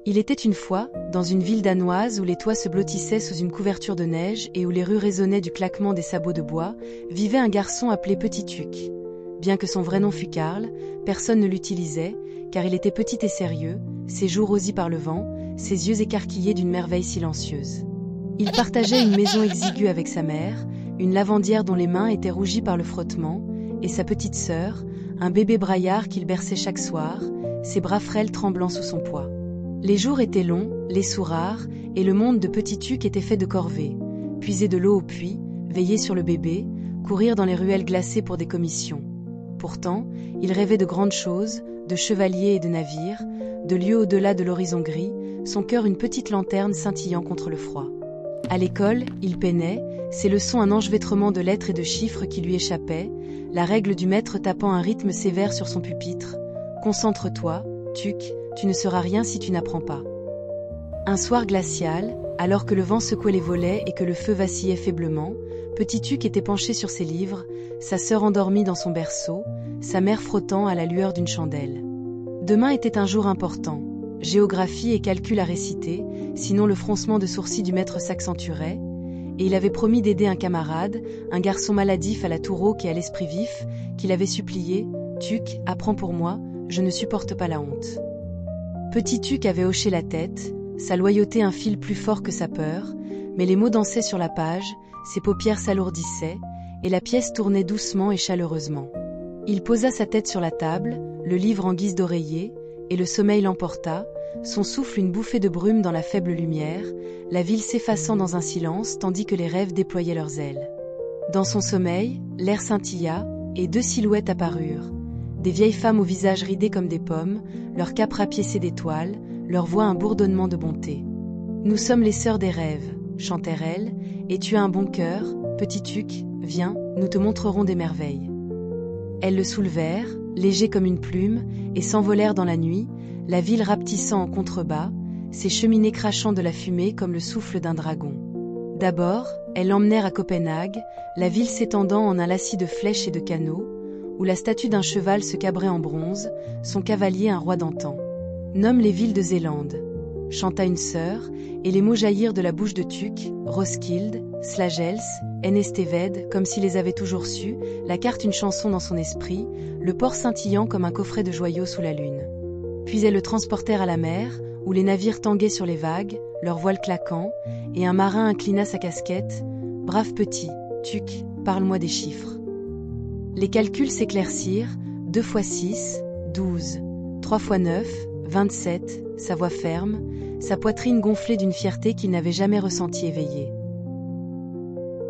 Il était une fois, dans une ville danoise où les toits se blottissaient sous une couverture de neige et où les rues résonnaient du claquement des sabots de bois, vivait un garçon appelé Petit Tuc. Bien que son vrai nom fût Karl, personne ne l'utilisait, car il était petit et sérieux, ses joues rosies par le vent, ses yeux écarquillés d'une merveille silencieuse. Il partageait une maison exiguë avec sa mère, une lavandière dont les mains étaient rougies par le frottement, et sa petite sœur, un bébé braillard qu'il berçait chaque soir, ses bras frêles tremblant sous son poids. Les jours étaient longs, les sous rares, et le monde de Petit Tuc était fait de corvées. Puiser de l'eau au puits, veiller sur le bébé, courir dans les ruelles glacées pour des commissions. Pourtant, il rêvait de grandes choses, de chevaliers et de navires, de lieux au-delà de l'horizon gris, son cœur une petite lanterne scintillant contre le froid. À l'école, il peinait, ses leçons un enchevêtrement de lettres et de chiffres qui lui échappaient, la règle du maître tapant un rythme sévère sur son pupitre. « Concentre-toi, Tuc, tu ne seras rien si tu n'apprends pas. » Un soir glacial, alors que le vent secouait les volets et que le feu vacillait faiblement, Petit Tuc était penché sur ses livres, sa sœur endormie dans son berceau, sa mère frottant à la lueur d'une chandelle. Demain était un jour important. Géographie et calcul à réciter, sinon le froncement de sourcils du maître s'accentuerait, et il avait promis d'aider un camarade, un garçon maladif à la toux rauque et à l'esprit vif, qu'il avait supplié « Tuc, apprends pour moi, je ne supporte pas la honte. » Petit Tuc avait hoché la tête, sa loyauté un fil plus fort que sa peur, mais les mots dansaient sur la page, ses paupières s'alourdissaient, et la pièce tournait doucement et chaleureusement. Il posa sa tête sur la table, le livre en guise d'oreiller, et le sommeil l'emporta, son souffle une bouffée de brume dans la faible lumière, la ville s'effaçant dans un silence tandis que les rêves déployaient leurs ailes. Dans son sommeil, l'air scintilla, et deux silhouettes apparurent. Des vieilles femmes au visage ridé comme des pommes, leur cape rapiécée d'étoiles, leur voix un bourdonnement de bonté. « Nous sommes les sœurs des rêves », chantèrent-elles, « et tu as un bon cœur, Petit Tuc, viens, nous te montrerons des merveilles. » Elles le soulevèrent, léger comme une plume, et s'envolèrent dans la nuit, la ville rapetissant en contrebas, ses cheminées crachant de la fumée comme le souffle d'un dragon. D'abord, elles l'emmenèrent à Copenhague, la ville s'étendant en un lacis de flèches et de canaux, où la statue d'un cheval se cabrait en bronze, son cavalier un roi d'antan. « Nomme les villes de Zélande », chanta une sœur, et les mots jaillirent de la bouche de Tuc, Roskilde, Slagels, Enesteved, comme s'il les avait toujours su, la carte une chanson dans son esprit, le port scintillant comme un coffret de joyaux sous la lune. Puis elles le transportèrent à la mer, où les navires tanguaient sur les vagues, leurs voiles claquant, et un marin inclina sa casquette. « Brave petit, Tuc, parle-moi des chiffres. » Les calculs s'éclaircirent, 2 x 6, 12, 3 x 9, 27, sa voix ferme, sa poitrine gonflée d'une fierté qu'il n'avait jamais ressentie éveillée.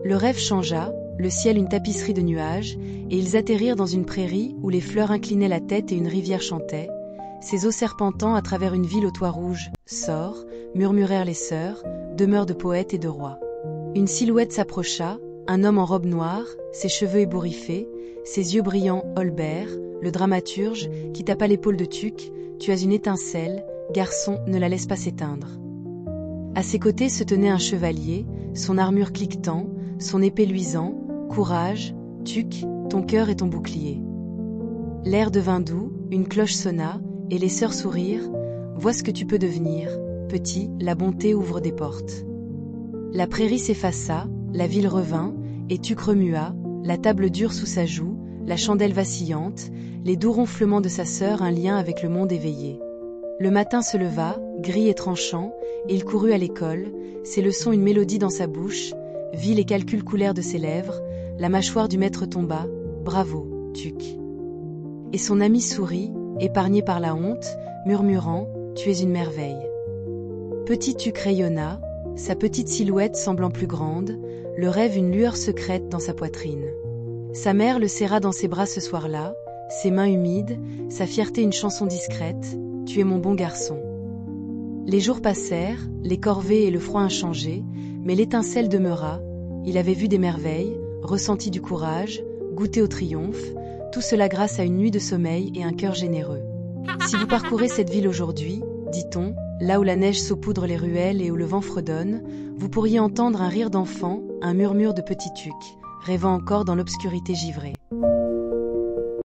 Le rêve changea, le ciel une tapisserie de nuages, et ils atterrirent dans une prairie où les fleurs inclinaient la tête et une rivière chantait, ses eaux serpentant à travers une ville aux toits rouges. « Sors », murmurèrent les sœurs, demeure de poètes et de rois. Une silhouette s'approcha, un homme en robe noire, ses cheveux ébouriffés, ses yeux brillants. « Holbert, le dramaturge, qui tapa l'épaule de Tuc, tu as une étincelle, garçon, ne la laisse pas s'éteindre. » À ses côtés se tenait un chevalier, son armure cliquetant, son épée luisant. « Courage, Tuc, ton cœur est ton bouclier. » L'air devint doux, une cloche sonna, et les sœurs sourirent. « Vois ce que tu peux devenir, petit, la bonté ouvre des portes. » La prairie s'effaça, la ville revint, et Tuc remua, la table dure sous sa joue, la chandelle vacillante, les doux ronflements de sa sœur un lien avec le monde éveillé. Le matin se leva, gris et tranchant, et il courut à l'école, ses leçons une mélodie dans sa bouche, vit les calculs coulèrent de ses lèvres, la mâchoire du maître tomba. « Bravo, Tuc. » Et son ami sourit, épargné par la honte, murmurant « Tu es une merveille. » Petit Tuc rayonna, sa petite silhouette semblant plus grande, le rêve une lueur secrète dans sa poitrine. Sa mère le serra dans ses bras ce soir-là, ses mains humides, sa fierté une chanson discrète. « Tu es mon bon garçon. » Les jours passèrent, les corvées et le froid inchangés, mais l'étincelle demeura. Il avait vu des merveilles, ressenti du courage, goûté au triomphe, tout cela grâce à une nuit de sommeil et un cœur généreux. Si vous parcourez cette ville aujourd'hui, dit-on, là où la neige saupoudre les ruelles et où le vent fredonne, vous pourriez entendre un rire d'enfant, un murmure de Petit Tuc, rêvant encore dans l'obscurité givrée.